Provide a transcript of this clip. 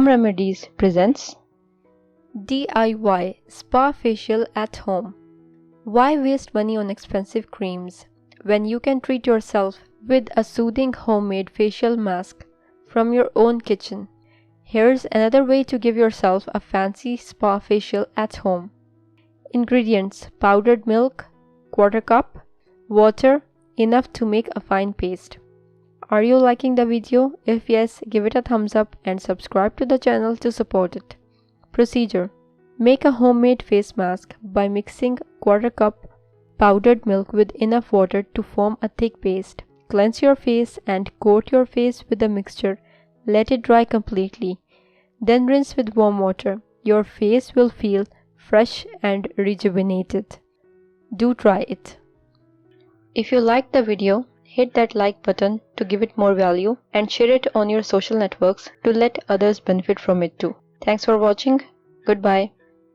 Home Remedies presents DIY Spa Facial at Home. Why waste money on expensive creams when you can treat yourself with a soothing homemade facial mask from your own kitchen? Here's another way to give yourself a fancy spa facial at home. Ingredients: powdered milk, quarter cup, water, enough to make a fine paste. Are you liking the video? If yes, give it a thumbs up and subscribe to the channel to support it. Procedure: make a homemade face mask by mixing quarter cup powdered milk with enough water to form a thick paste. Cleanse your face and coat your face with the mixture. Let it dry completely. Then rinse with warm water. Your face will feel fresh and rejuvenated. Do try it. If you liked the video, hit that like button to give it more value and share it on your social networks to let others benefit from it too. Thanks for watching. Goodbye.